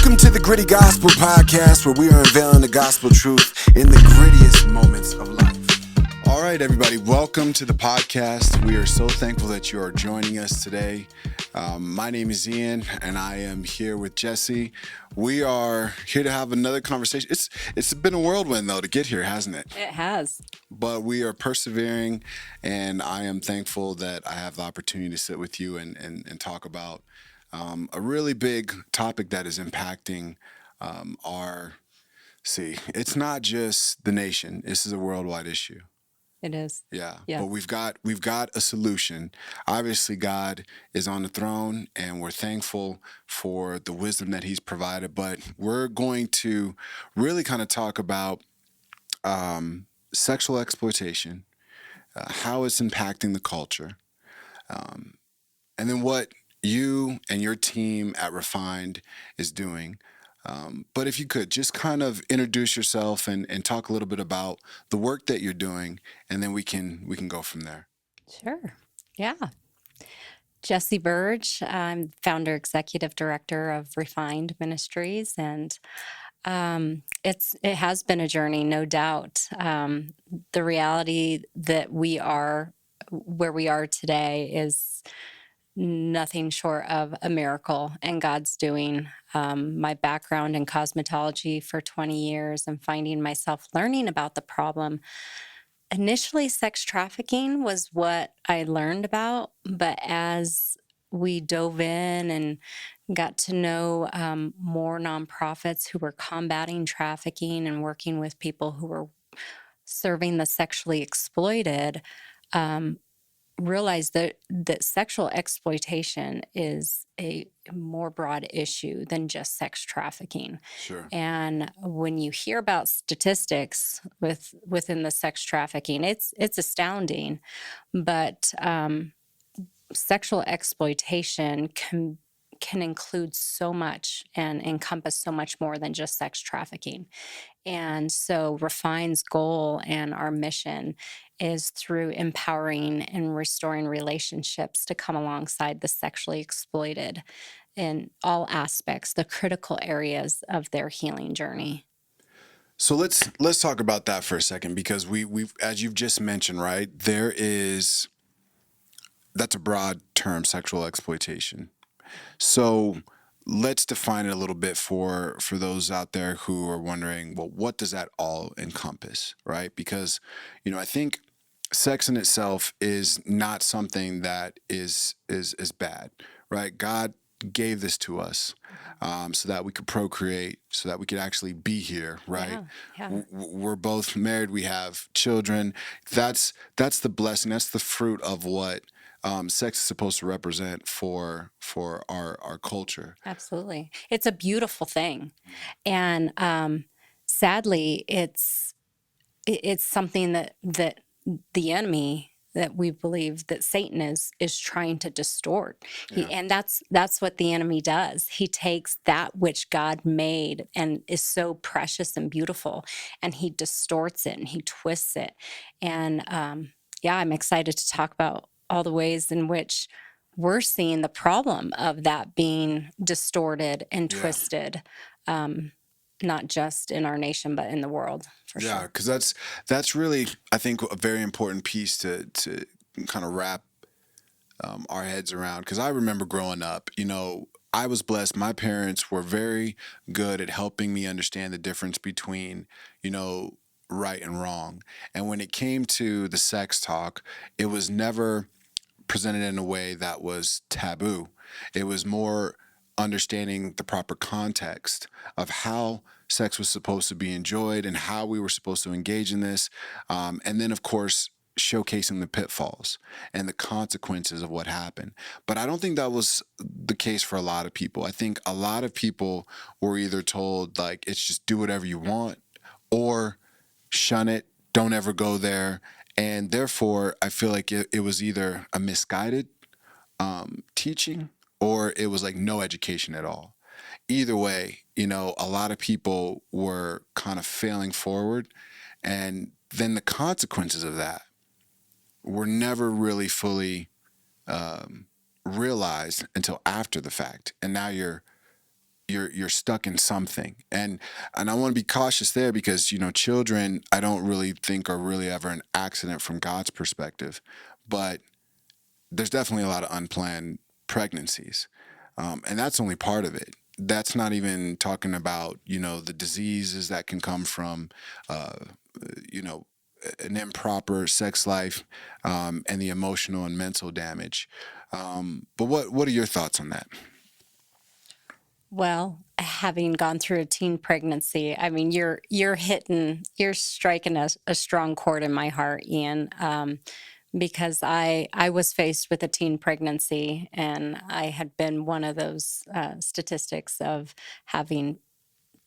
Welcome to the Gritty Gospel Podcast, where we are unveiling the gospel truth in the grittiest moments of life. All right, everybody, welcome to the podcast. We are so thankful that you are joining us today. My name is Ian, and I am here with Jessi. We are here to have another conversation. It's been a whirlwind, though, to get here, hasn't it? It has. But we are persevering, and I am thankful that I have the opportunity to sit with you and talk about a really big topic that is impacting it's not just the nation. This is a worldwide issue. It is. Yeah. Yes. But we've got a solution. Obviously, God is on the throne, and we're thankful for the wisdom that He's provided. But we're going to really kind of talk about sexual exploitation, how it's impacting the culture, and then what you and your team at Refined is doing. But if you could just kind of introduce yourself and talk a little bit about the work that you're doing, and then we can go from there. Sure. Yeah. Jessi Burge. I'm founder, executive director of Refined Ministries, and it has been a journey, no doubt. The reality that we are where we are today is nothing short of a miracle, and God's doing. My background in cosmetology for 20 years and finding myself learning about the problem. Initially, sex trafficking was what I learned about, but as we dove in and got to know more nonprofits who were combating trafficking and working with people who were serving the sexually exploited, realized that sexual exploitation is a more broad issue than just sex trafficking. Sure. And when you hear about statistics within the sex trafficking, it's astounding. But sexual exploitation can include so much and encompass so much more than just sex trafficking. And so Refine's goal and our mission is through empowering and restoring relationships to come alongside the sexually exploited in all aspects, the critical areas of their healing journey. So let's talk about that for a second, because we've, as you've just mentioned, right, that's a broad term, sexual exploitation. So let's define it a little bit for those out there who are wondering, well, what does that all encompass, right? Because, I think sex in itself is not something that is bad, right? God gave this to us so that we could procreate, so that we could actually be here, right? Yeah. We're both married. We have children. That's the blessing. That's the fruit of what sex is supposed to represent for our culture. Absolutely. It's a beautiful thing. And sadly, it's something that the enemy, that we believe that Satan is trying to distort. And that's what the enemy does. He takes that which God made and is so precious and beautiful, and he distorts it and he twists it. And I'm excited to talk about all the ways in which we're seeing the problem of that being distorted and twisted, not just in our nation, but in the world, for sure. Yeah, because that's really, I think, a very important piece to kind of wrap our heads around. Because I remember growing up, I was blessed. My parents were very good at helping me understand the difference between, right and wrong. And when it came to the sex talk, it was never presented in a way that was taboo. It was more understanding the proper context of how sex was supposed to be enjoyed and how we were supposed to engage in this. And then, of course, showcasing the pitfalls and the consequences of what happened. But I don't think that was the case for a lot of people. I think a lot of people were either told, like, it's just do whatever you want, or shun it, don't ever go there. And therefore, I feel like it was either a misguided teaching, or it was like no education at all. Either way, a lot of people were kind of failing forward. And then the consequences of that were never really fully realized until after the fact. And now you're you're stuck in something. And I want to be cautious there because, children, I don't really think are really ever an accident from God's perspective, but there's definitely a lot of unplanned pregnancies, and that's only part of it. That's not even talking about the diseases that can come from uh, you know an improper sex life, and the emotional and mental damage. But what are your thoughts on that? Well, having gone through a teen pregnancy, I mean, you're striking a strong chord in my heart, Ian, because I was faced with a teen pregnancy, and I had been one of those statistics of having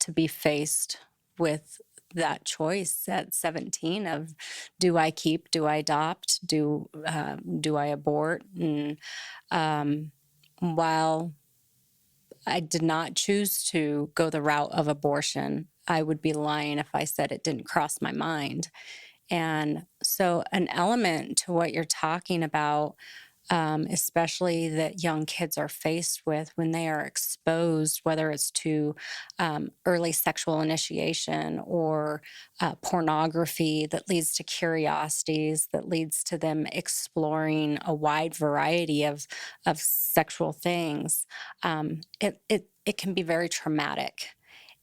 to be faced with that choice at 17 of, do I keep, do I adopt, do I abort? And um, while I did not choose to go the route of abortion, I would be lying if I said it didn't cross my mind. And so, an element to what you're talking about, especially that young kids are faced with when they are exposed, whether it's to early sexual initiation or pornography that leads to curiosities, that leads to them exploring a wide variety of sexual things. It can be very traumatic.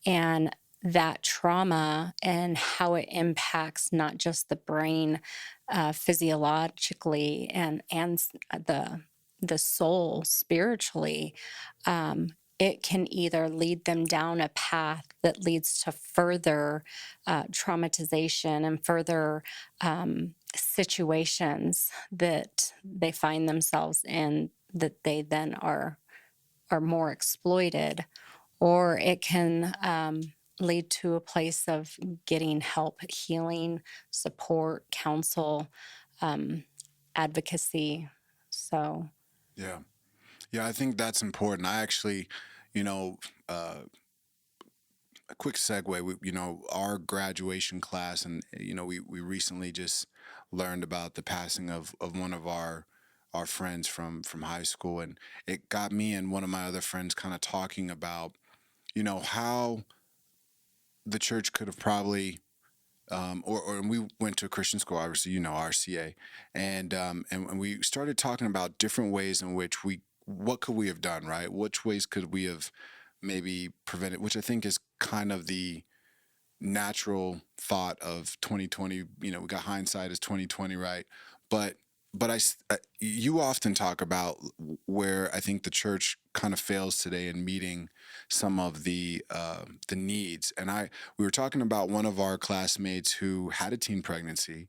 And that trauma and how it impacts not just the brain physiologically and the soul spiritually, it can either lead them down a path that leads to further traumatization and further situations that they find themselves in, that they then are more exploited, or it can lead to a place of getting help, healing, support, counsel, um, advocacy. So, Yeah. Yeah, I think that's important. I actually, you know, uh, a quick segue. Our graduation class, and we recently just learned about the passing of one of our friends from high school, and it got me and one of my other friends kind of talking about how the church could have probably, and we went to a Christian school, obviously, RCA, and we started talking about different ways in which what could we have done, right? Which ways could we have maybe prevented, which I think is kind of the natural thought of 2020. We got hindsight as 2020, right? But you often talk about where I think the church kind of fails today in meeting some of the needs. And we were talking about one of our classmates who had a teen pregnancy,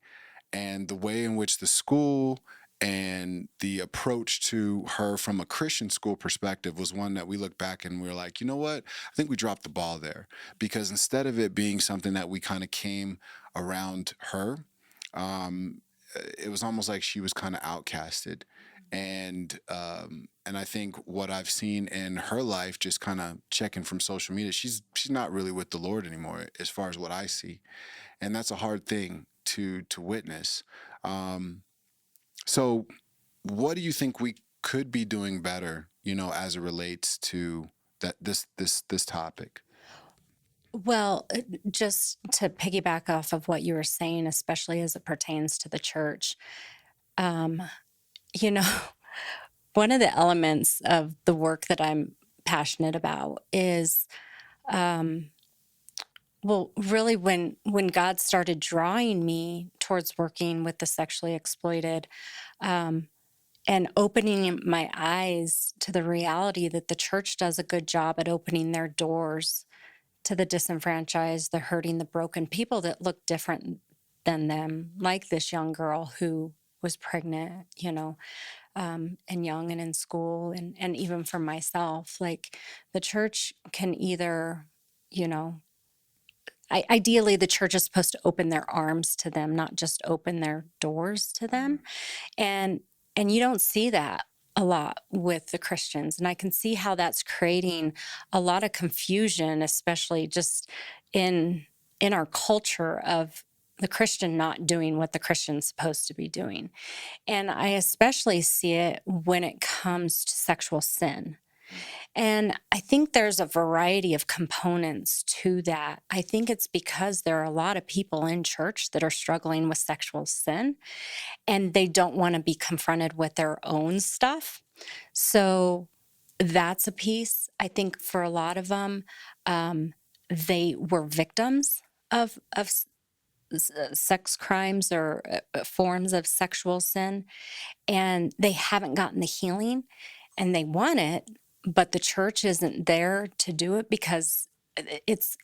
and the way in which the school and the approach to her from a Christian school perspective was one that we look back and we were like, you know what? I think we dropped the ball there, because instead of it being something that we kind of came around her, um, it was almost like she was kind of outcasted. And I think what I've seen in her life, just kind of checking from social media, she's not really with the Lord anymore, as far as what I see, and that's a hard thing to witness. Um, so, what do you think we could be doing better, as it relates to this topic? well, just to piggyback off of what you were saying, especially as it pertains to the church, um, you know, one of the elements of the work that I'm passionate about is, um, well, really, when God started drawing me towards working with the sexually exploited, um, and opening my eyes to the reality that the church does a good job at opening their doors to the disenfranchised, the hurting, the broken, people that look different than them, like this young girl who was pregnant, and young and in school, and even for myself, like, the church can either, you know, ideally, the church is supposed to open their arms to them, not just open their doors to them. And and you don't see that a lot with the Christians. And I can see how that's creating a lot of confusion, especially just in in our culture of the Christian not doing what the Christian's supposed to be doing. And I especially see it when it comes to sexual sin. And I think there's a variety of components to that. I think it's because there are a lot of people in church that are struggling with sexual sin and they don't want to be confronted with their own stuff. So that's a piece. I think for a lot of them, they were victims of sex crimes or forms of sexual sin, and they haven't gotten the healing and they want it, but the church isn't there to do it because it's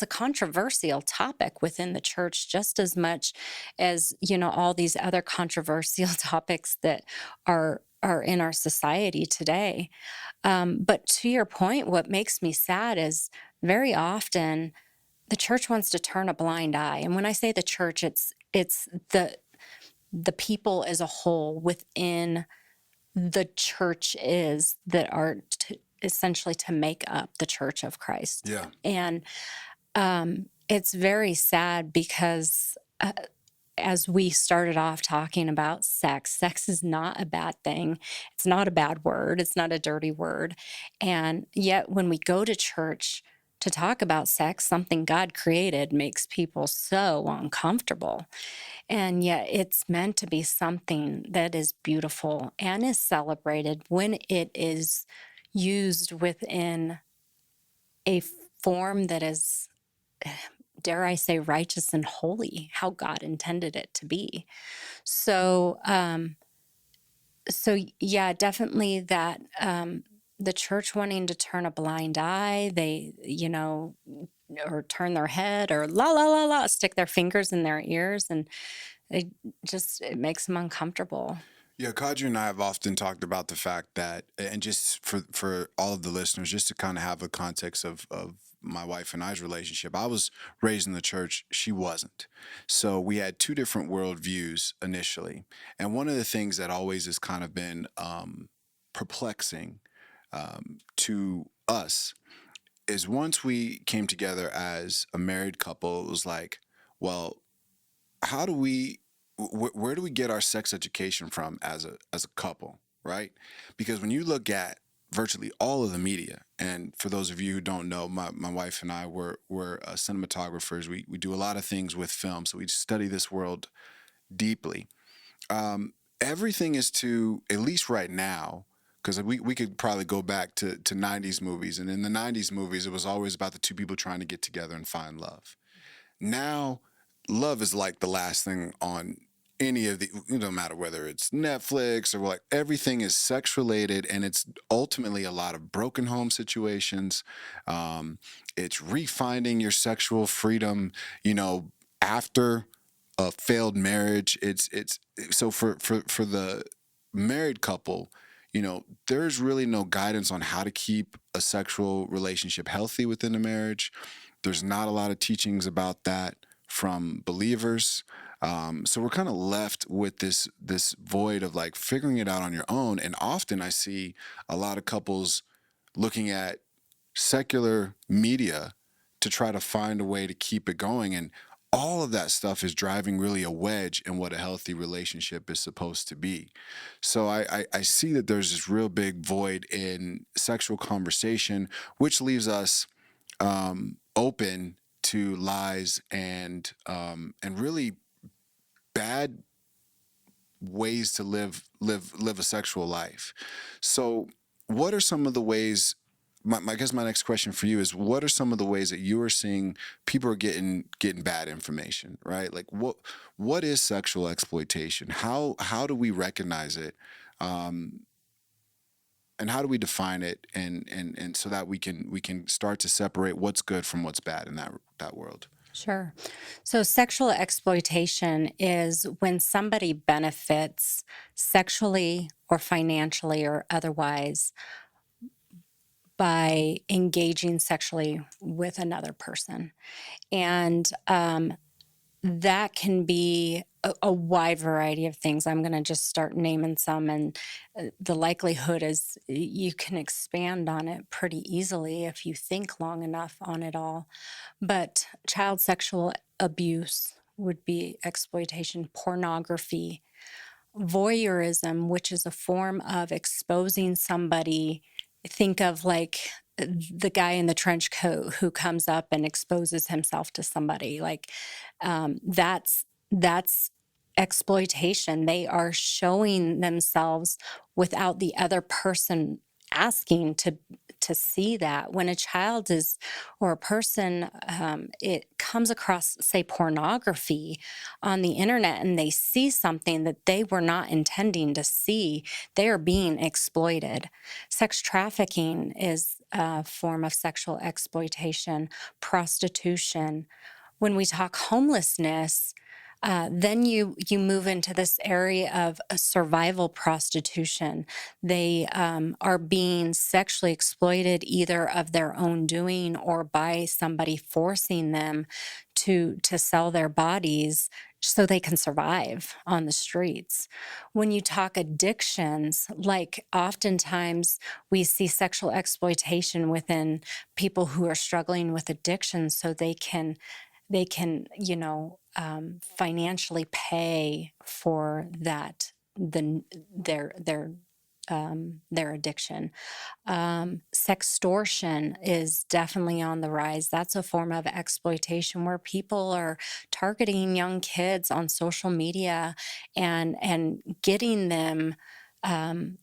a controversial topic within the church just as much as all these other controversial topics that are in our society today. But to your point, what makes me sad is very often the church wants to turn a blind eye. And when I say the church, it's the people as a whole within the church is that are essentially to make up the church of Christ. Yeah. And it's very sad because as we started off talking about sex is not a bad thing. It's not a bad word. It's not a dirty word. And yet when we go to church to talk about sex, something God created makes people so uncomfortable. And yet it's meant to be something that is beautiful and is celebrated when it is used within a form that is, dare I say, righteous and holy, how God intended it to be. So, yeah, definitely that the church wanting to turn a blind eye, they, or turn their head or la la la la, stick their fingers in their ears, and it makes them uncomfortable. Yeah, Kadri and I have often talked about the fact that, and just for all of the listeners, just to kind of have a context of my wife and I's relationship, I was raised in the church, she wasn't. So we had two different worldviews initially. And one of the things that always has kind of been perplexing to us is once we came together as a married couple, it was like, well, how do we where do we get our sex education from as a couple, right? Because when you look at virtually all of the media, and for those of you who don't know, my wife and I were cinematographers. We do a lot of things with film, so we study this world deeply. Everything is to, at least right now, because we could probably go back to 90s movies, and in the 90s movies it was always about the two people trying to get together and find love. Now love is like the last thing on any of the, it don't matter whether it's Netflix or like, everything is sex related, and it's ultimately a lot of broken home situations. It's refinding your sexual freedom, after a failed marriage. It's so for the married couple, there's really no guidance on how to keep a sexual relationship healthy within the marriage. There's not a lot of teachings about that from believers. So we're kind of left with this void of like figuring it out on your own. And often I see a lot of couples looking at secular media to try to find a way to keep it going. And all of that stuff is driving really a wedge in what a healthy relationship is supposed to be. So I see that there's this real big void in sexual conversation, which leaves us open to lies and really bad ways to live a sexual life. So, what are some of the ways? I guess my next question for you is: what are some of the ways that you are seeing people are getting bad information? Right? Like what is sexual exploitation? How do we recognize it? And how do we define it? And so that we can start to separate what's good from what's bad in that world. Sure. So sexual exploitation is when somebody benefits sexually or financially or otherwise by engaging sexually with another person. And that can be a wide variety of things. I'm going to just start naming some, and the likelihood is you can expand on it pretty easily if you think long enough on it all. But child sexual abuse would be exploitation, pornography, voyeurism, which is a form of exposing somebody. Think of like the guy in the trench coat who comes up and exposes himself to somebody. Like, that's exploitation. They are showing themselves without the other person asking to see that. When a child is, or a person, it comes across, say, pornography on the internet, and they see something that they were not intending to see, they are being exploited. Sex trafficking is a form of sexual exploitation, prostitution. When we talk homelessness, then you move into this area of a survival prostitution. They are being sexually exploited either of their own doing or by somebody forcing them to sell their bodies so they can survive on the streets. When you talk addictions, like oftentimes we see sexual exploitation within people who are struggling with addiction so they can financially pay for that their addiction. Sextortion is definitely on the rise. That's a form of exploitation where people are targeting young kids on social media and getting them,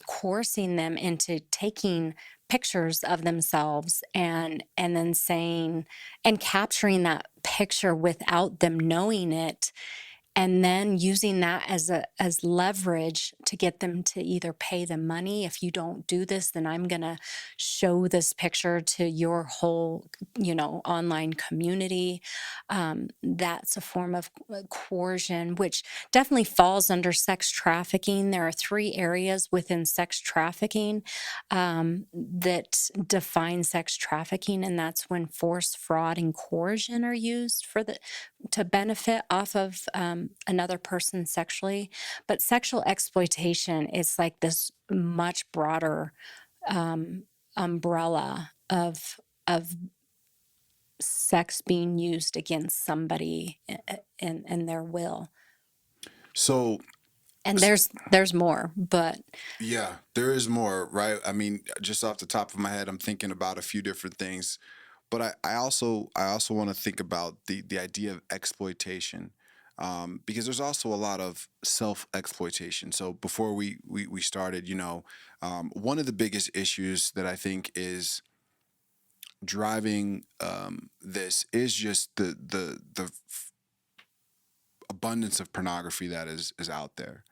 coercing them into taking pictures of themselves and then saying and capturing that picture without them knowing it, and then using that as leverage to get them to either pay the money. If you don't do this, then I'm going to show this picture to your whole online community. That's a form of coercion, which definitely falls under sex trafficking. There are 3 areas within sex trafficking that define sex trafficking, and that's when force, fraud, and coercion are used to benefit off of another person sexually. But sexual exploitation is like this much broader umbrella of sex being used against somebody in their will. So And there's more, but yeah, there is more, right? I mean, just off the top of my head, I'm thinking about a few different things, but I also want to think about the idea of exploitation, because there's also a lot of self exploitation. So before we started, one of the biggest issues that I think is driving this is just the abundance of pornography that is out there.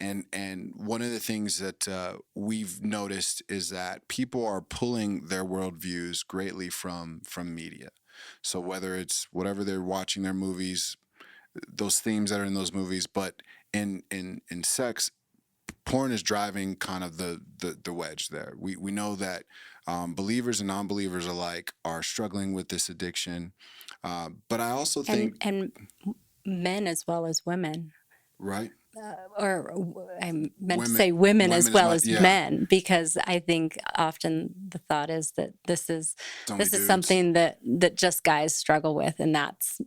And one of the things that we've noticed is that people are pulling their worldviews greatly from media. So whether it's whatever they're watching their movies, those themes that are in those movies, but in sex, porn is driving kind of the wedge there. We know that believers and non-believers alike are struggling with this addiction, but I also think and men as well as women. right. I meant to Women, say women as women as well much, as yeah. men, because I think often the thought is that this is It's only this is dudes. something that just guys struggle with, and that's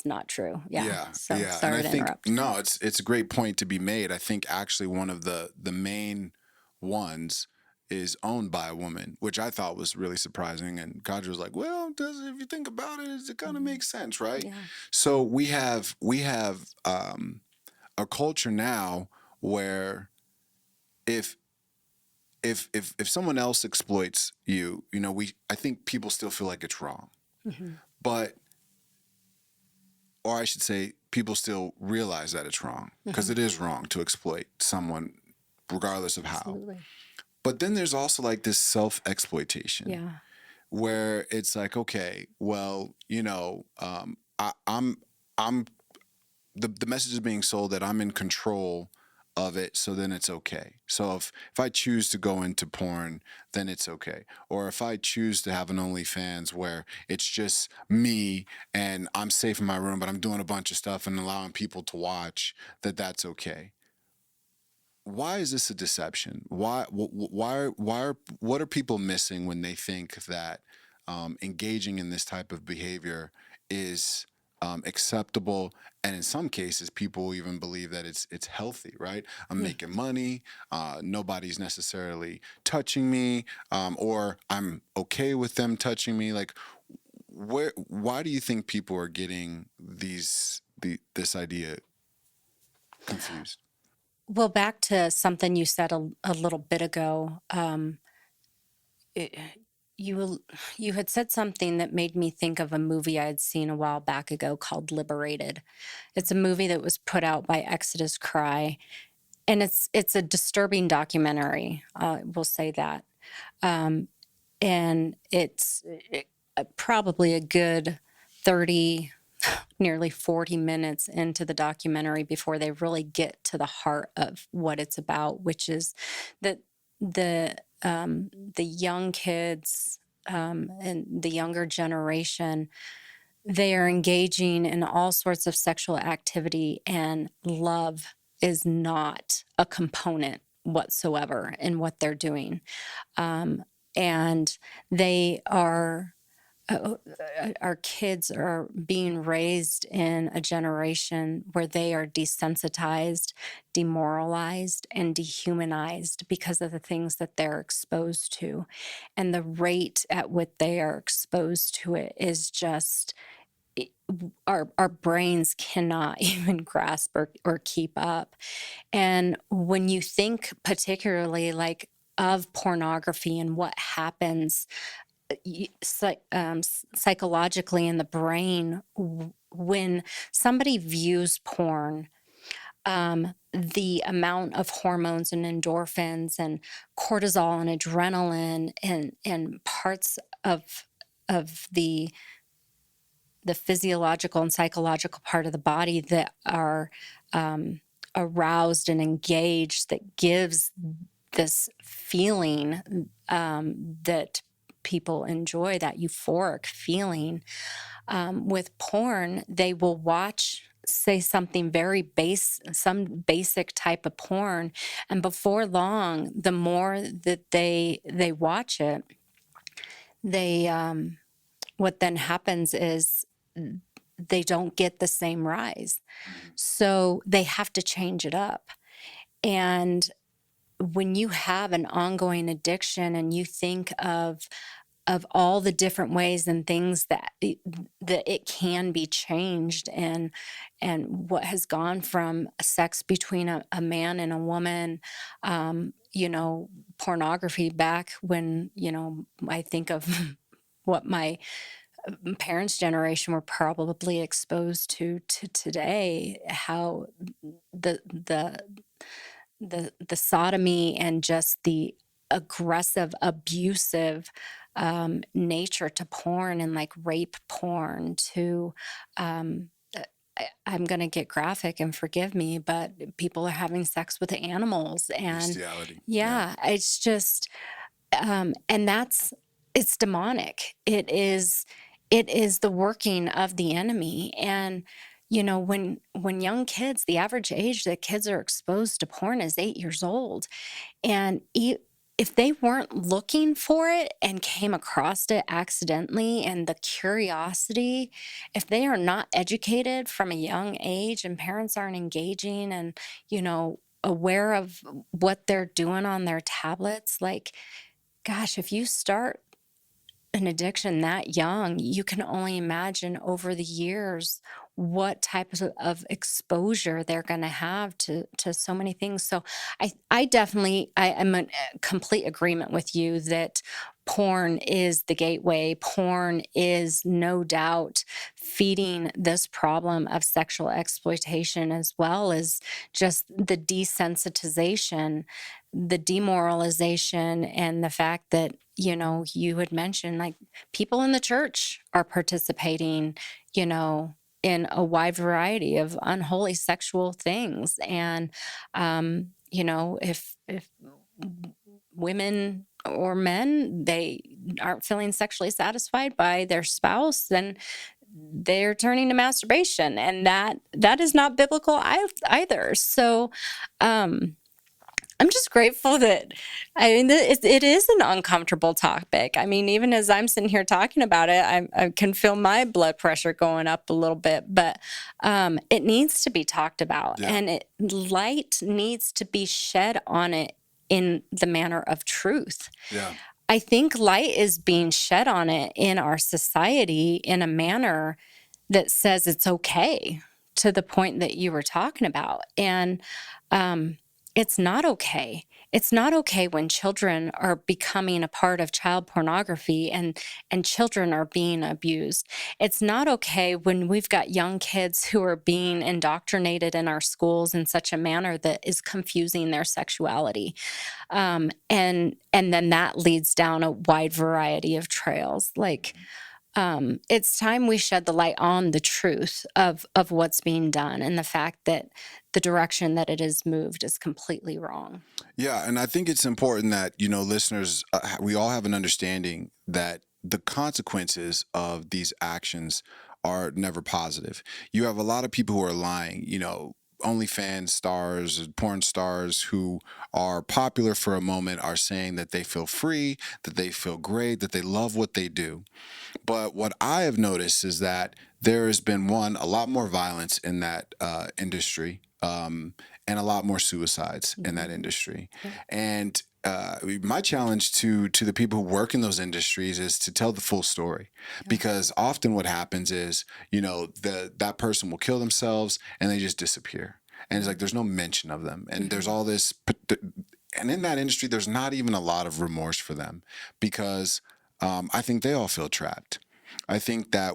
not true. Yeah. Yeah, So yeah, and I sorry to think interrupt. no, it's a great point to be made. I think actually one of the main ones is owned by a woman, which I thought was really surprising. And Kadra was like, "Well, if you think about it, it kind of Mhm. makes sense, right?" Yeah. So we have a culture now where if if someone else exploits you, I think people still feel like it's wrong, Hmm. but or I should say, people still realize that it's wrong because Hmm. it is wrong to exploit someone, regardless of how. Absolutely. But then there's also like this self exploitation Yeah. where it's like, okay, well, I'm the message is being sold that I'm in control of it, so then it's okay. So if I choose to go into porn, then it's okay. Or if I choose to have an OnlyFans where it's just me and I'm safe in my room, but I'm doing a bunch of stuff and allowing people to watch, that's okay. Why is this a deception? What are people missing when they think that engaging in this type of behavior is acceptable, and in some cases people even believe that it's healthy, right? I'm Mm. making money, nobody's necessarily touching me, or I'm okay with them touching me. Like, why do you think people are getting this idea confused? Well, back to something you said a little bit ago. It, you you had said something that made me think of a movie I had seen a while back ago called Liberated. It's a movie that was put out by Exodus Cry, and it's a disturbing documentary. We'll say that, um, and it's probably a good 30, nearly 40 minutes into the documentary before they really get to the heart of what it's about, which is that the the young kids, and the younger generation, they are engaging in all sorts of sexual activity, and love is not a component whatsoever in what they're doing. Um, and they are our kids are being raised in a generation where they are desensitized, demoralized, and dehumanized because of the things that they're exposed to. And the rate at which they are exposed to it is just, our brains cannot even grasp or keep up. And when you think particularly like of pornography and what happens psychologically in the brain when somebody views porn, the amount of hormones and endorphins and cortisol and adrenaline and parts of the physiological and psychological part of the body that are um, aroused and engaged, that gives this feeling that people enjoy, that euphoric feeling. With porn, they will watch, say, something very some basic type of porn, and before long, the more that they watch it, they what then happens is they don't get the same rise. So they have to change it up. And when you have an ongoing addiction and you think of all the different ways and things that it can be changed, and what has gone from sex between a man and a woman, pornography back when, I think of what my parents' generation were probably exposed to today, how the the sodomy and just the aggressive, abusive nature to porn, and like rape porn to I'm going to get graphic and forgive me, but people are having sex with animals. And Bestiality, yeah. yeah, it's just and that's it's demonic. It is the working of the enemy. And when young kids, the average age that kids are exposed to porn is 8 years old, and if they weren't looking for it and came across it accidentally, and the curiosity, if they are not educated from a young age and parents aren't engaging and aware of what they're doing on their tablets, like, gosh, if you start an addiction that young, you can only imagine over the years what types of exposure they're going to have to so many things. So I definitely, I am in complete agreement with you that porn is the gateway. Porn is no doubt feeding this problem of sexual exploitation, as well as just the desensitization, the demoralization, and the fact that you had mentioned, like, people in the church are participating, in a wide variety of unholy sexual things. And if women or men, they aren't feeling sexually satisfied by their spouse, then they're turning to masturbation, and that is not biblical either. So I'm just grateful that, I mean, it is an uncomfortable topic. I mean, even as I'm sitting here talking about it, I can feel my blood pressure going up a little bit, but it needs to be talked about, Yeah. and light needs to be shed on it in the manner of truth. Yeah. I think light is being shed on it in our society in a manner that says it's okay, to the point that you were talking about. And it's not okay. It's not okay when children are becoming a part of child pornography, and children are being abused. It's not okay when we've got young kids who are being indoctrinated in our schools in such a manner that is confusing their sexuality. And then that leads down a wide variety of trails. Like, it's time we shed the light on the truth of what's being done, and the fact that the direction that it is moved is completely wrong. Yeah, and I think it's important that, listeners, we all have an understanding that the consequences of these actions are never positive. You have a lot of people who are lying, OnlyFans stars, porn stars who are popular for a moment are saying that they feel free, that they feel great, that they love what they do. But what I have noticed is that there has been, one, a lot more violence in that industry, and a lot more suicides in that industry. Yeah. And my challenge to the people who work in those industries is to tell the full story, because often what happens is, that person will kill themselves and they just disappear. And it's like there's no mention of them, and there's all this. And in that industry, there's not even a lot of remorse for them, because I think they all feel trapped. I think that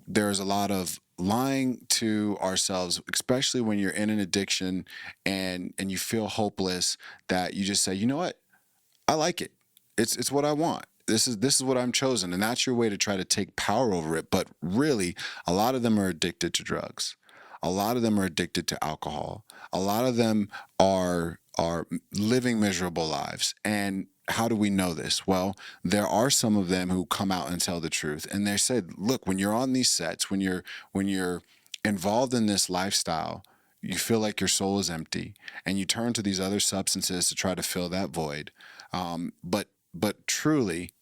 there's a lot of lying to ourselves, especially when you're in an addiction and you feel hopeless, that you just say, you know what, I like it. It's what I want. This is what I'm chosen, and that's your way to try to take power over it. But really, a lot of them are addicted to drugs. A lot of them are addicted to alcohol. A lot of them are living miserable lives. And how do we know this? Well, there are some of them who come out and tell the truth, and they said, look, when you're on these sets, when you're involved in this lifestyle, you feel like your soul is empty, and you turn to these other substances to try to fill that void. But truly,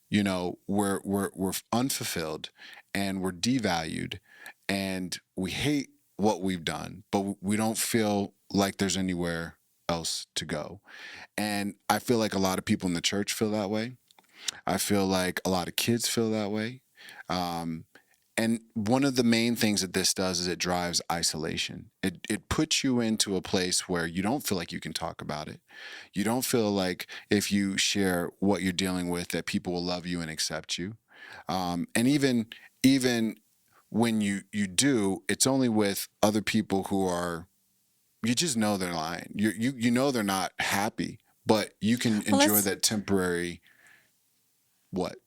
we're unfulfilled, and we're devalued, and we hate what we've done, but we don't feel like there's anywhere else to go. And I feel like a lot of people in the church feel that way. I feel like a lot of kids feel that way. Um, and one of the main things that this does is it drives isolation. It puts you into a place where you don't feel like you can talk about it. You don't feel like if you share what you're dealing with that people will love you and accept you. And even when you do, it's only with other people who are, you just know they're lying. You know they're not happy, but you can Well, enjoy that temporary what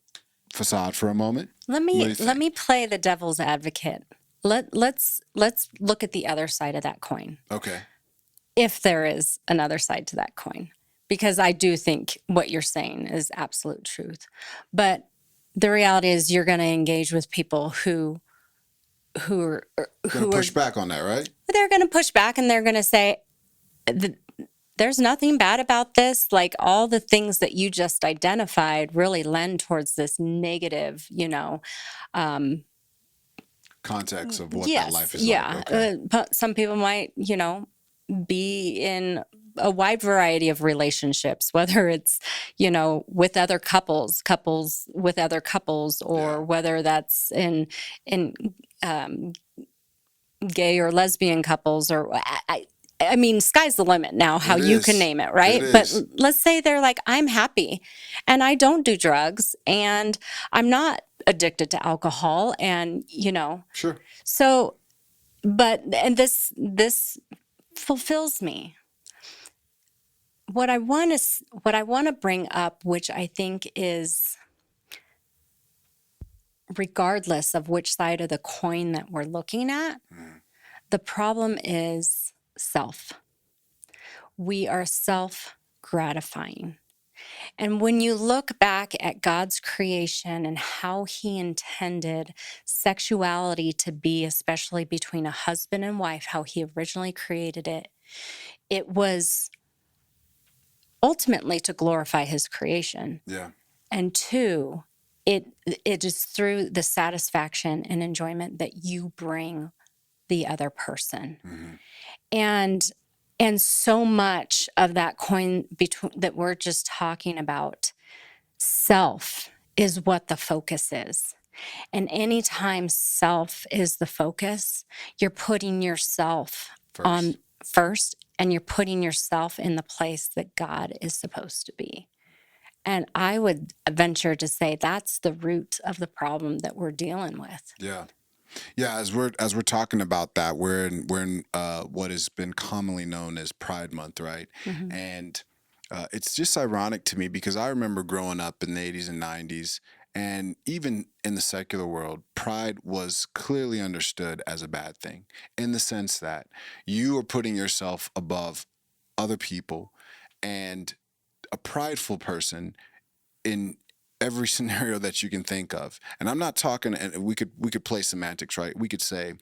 facade for a moment. let What do me you let think? me play the devil's advocate. Let's look at the other side of that coin, Okay. if there is another side to that coin, because I do think what you're saying is absolute truth. But the reality is, you're going to engage with people who are Gonna who are push back on that, right? they're going to push back, and they're going to say, there's nothing bad about this. Like, all the things that you just identified really lend towards this negative, Context of what that yes, life is like. yeah. Okay. But some people might, be in a wide variety of relationships, whether it's, with other couples with other couples, Yeah. or whether that's in um, gay or lesbian couples, or I mean, sky's the limit now, how It you can is. name it, It right? But is. let's say they're like, I'm happy and I don't do drugs and I'm not addicted to alcohol, and, Sure. so, and this fulfills me. What I want to bring up, which I think is, regardless of which side of the coin that we're looking at, the problem is self. We are self gratifying. And when you look back at God's creation and how He intended sexuality to be, especially between a husband and wife, how He originally created it, it was ultimately to glorify his creation. Yeah. And two, it is through the satisfaction and enjoyment that you bring the other person. Mhm. And so much of that coin between that we're just talking about, self is what the focus is. And anytime self is the focus, you're putting yourself on First. first, and you're putting yourself in the place that God is supposed to be. And I would venture to say that's the root of the problem that we're dealing with. Yeah. Yeah, as we're talking about that, we're in what has been commonly known as Pride Month, right? Mm-hmm. And it's just ironic to me because I remember growing up in the 80s and 90s, and even in the secular world, pride was clearly understood as a bad thing, in the sense that you are putting yourself above other people, and a prideful person in every scenario that you can think of. And I'm not talking, and we could play semantics, right? We could say,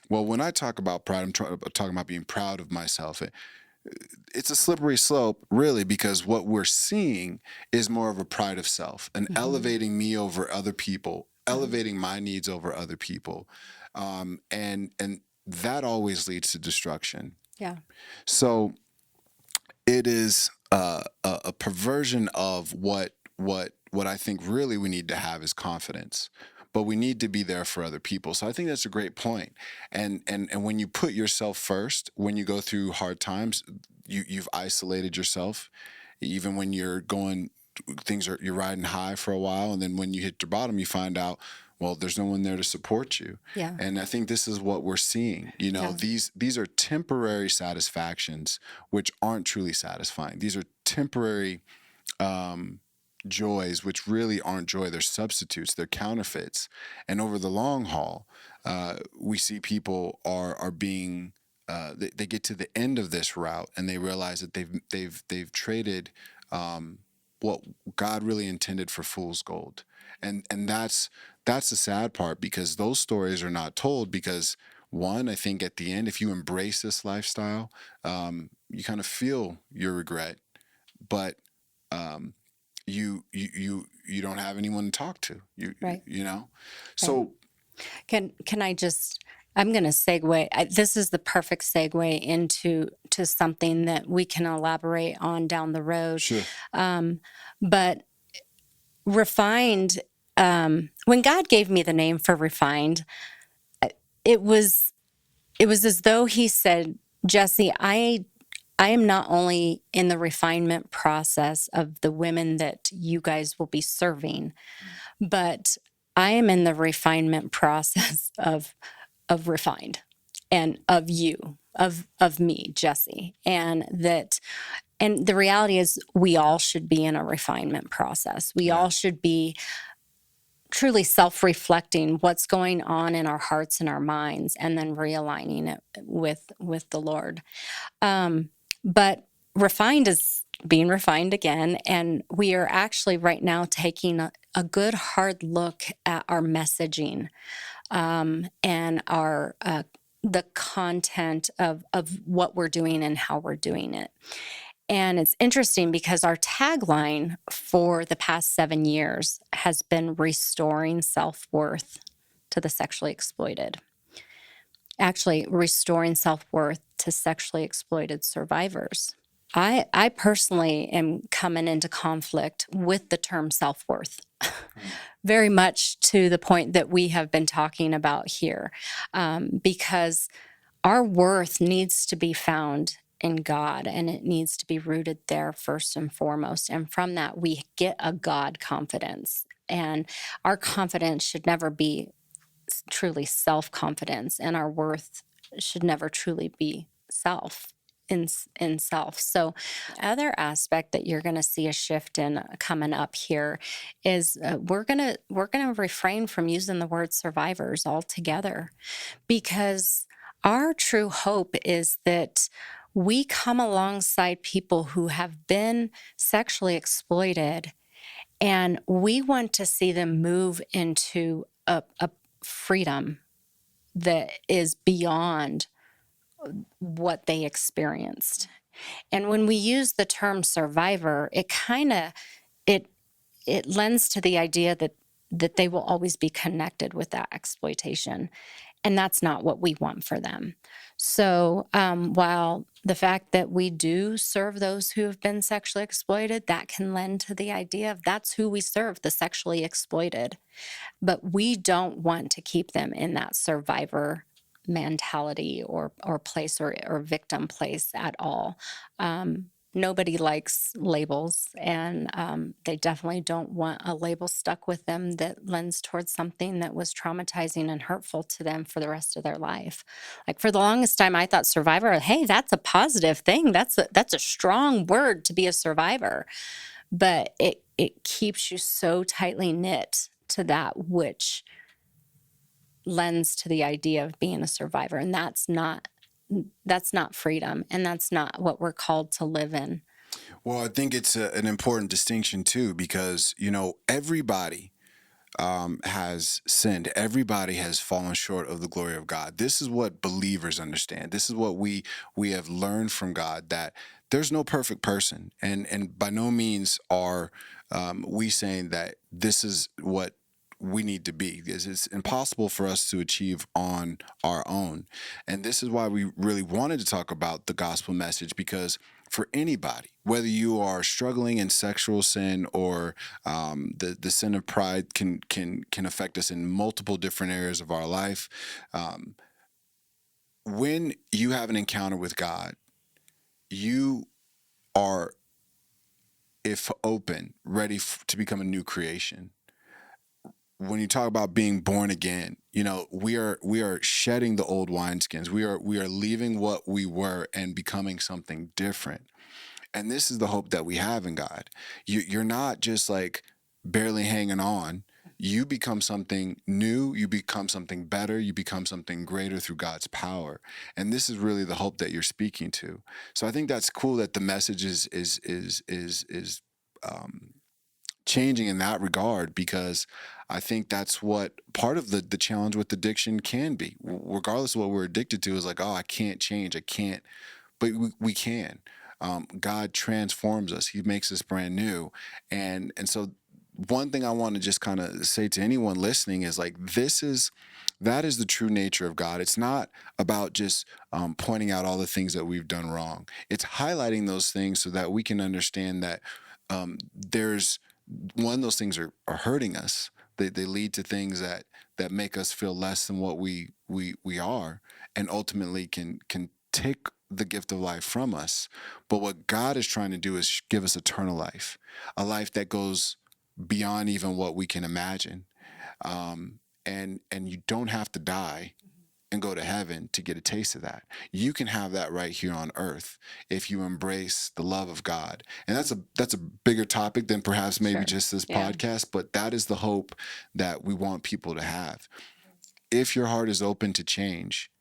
well, when I talk about pride, talking about being proud of myself. It's a slippery slope, really, because what we're seeing is more of a pride of self, and elevating me over other people, elevating my needs over other people, and that always leads to destruction. Yeah. So it is a perversion of what I think really we need to have is confidence, but we need to be there for other people. So I think that's a great point. And when you put yourself first, when you go through hard times, you've isolated yourself. Even when you're going, you're riding high for a while, and then when you hit the bottom, you find out, well, there's no one there to support you. Yeah. And I think this is what we're seeing. Yeah. These are temporary satisfactions which aren't truly satisfying. These are temporary joys which really aren't joy. They're substitutes, they're counterfeits. And over the long haul, we see people are being they get to the end of this route and they realize that they've traded what God really intended for fool's gold. And that's the sad part, because those stories are not told. Because one, I think at the end, if you embrace this lifestyle, you kind of feel your regret, but um, you don't have anyone to talk to. Right. So Can I just? I'm going to segue. This is the perfect segue into something that we can elaborate on down the road. sure. But refined. When God gave me the name for refined, it was as though He said, "Jessi, I am not only in the refinement process of the women that you guys will be serving, but I am in the refinement process of refined, and of you, of me, Jessi." And the reality is we all should be in a refinement process. We all should be truly self-reflecting what's going on in our hearts and our minds, and then realigning it with the Lord. But refined is being refined again. And we are actually right now taking a good hard look at our messaging, and our the content of what we're doing and how we're doing it. And it's interesting because our tagline for the past 7 years has been restoring self-worth to the sexually exploited. Actually, restoring self-worth to sexually exploited survivors. I personally am coming into conflict with the term self-worth, very much to the point that we have been talking about here, because our worth needs to be found in God, and it needs to be rooted there first and foremost. And from that, we get a God confidence. And our confidence should never be truly self-confidence, and our worth should never truly be self in self. So other aspect that you're going to see a shift in coming up here is we're going to refrain from using the word survivors altogether, because our true hope is that we come alongside people who have been sexually exploited, and we want to see them move into a freedom that is beyond what they experienced. And when we use the term survivor, it it lends to the idea that they will always be connected with that exploitation, and that's not what we want for them. So, while the fact that we do serve those who have been sexually exploited, that can lend to the idea of that's who we serve, the sexually exploited. But we don't want to keep them in that survivor mentality or place or victim place at all. Nobody likes labels, and they definitely don't want a label stuck with them that lends towards something that was traumatizing and hurtful to them for the rest of their life. Like for the longest time, I thought survivor, hey, that's a positive thing. That's a strong word to be a survivor, but it keeps you so tightly knit to that which lends to the idea of being a survivor, and that's not freedom, and that's not what we're called to live in. Well, I think it's an important distinction too, because everybody has sinned. Everybody has fallen short of the glory of God. This is what believers understand. This is what we have learned from God, that there's no perfect person, and by no means are we saying that this is what we need to be, because it's impossible for us to achieve on our own. And this is why we really wanted to talk about the gospel message, because for anybody, whether you are struggling in sexual sin, or the sin of pride can affect us in multiple different areas of our life. When you have an encounter with God, you are, if open, ready to become a new creation. When you talk about being born again, we are shedding the old wineskins. We are leaving what we were and becoming something different. And this is the hope that we have in God. You're not just like barely hanging on. You become something new. You become something better. You become something greater through God's power. And this is really the hope that you're speaking to. So I think that's cool that the message is changing in that regard, because I think that's what part of the challenge with addiction can be. Regardless of what we're addicted to, is like, oh, I can't change. I can't, but we can. God transforms us. He makes us brand new. And so one thing I want to just kind of say to anyone listening is like, that is the true nature of God. It's not about just pointing out all the things that we've done wrong. It's highlighting those things so that we can understand that there's those things are hurting us. They lead to things that make us feel less than what we are, and ultimately can take the gift of life from us. But what God is trying to do is give us eternal life, a life that goes beyond even what we can imagine. And you don't have to die and go to heaven to get a taste of that. You can have that right here on earth if you embrace the love of God. And that's a bigger topic than perhaps maybe Sure. just this Yeah. podcast, but that is the hope that we want people to have. If your heart is open to change,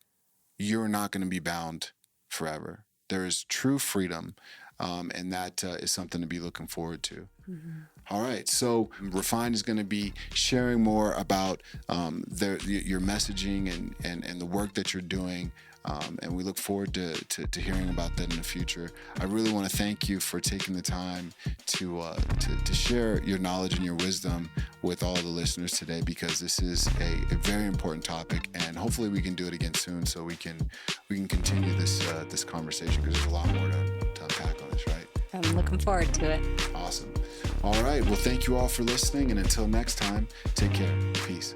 you're not going to be bound forever. There is true freedom, and that is something to be looking forward to. Mm-hmm. All right, so Refined is going to be sharing more about your messaging and the work that you're doing, and we look forward to hearing about that in the future. I really want to thank you for taking the time to share your knowledge and your wisdom with all the listeners today, because this is a very important topic, and hopefully we can do it again soon, so we can continue this conversation, because there's a lot more to unpack on this, right? I'm looking forward to it. Awesome. All right. Well, thank you all for listening. And until next time, take care. Peace.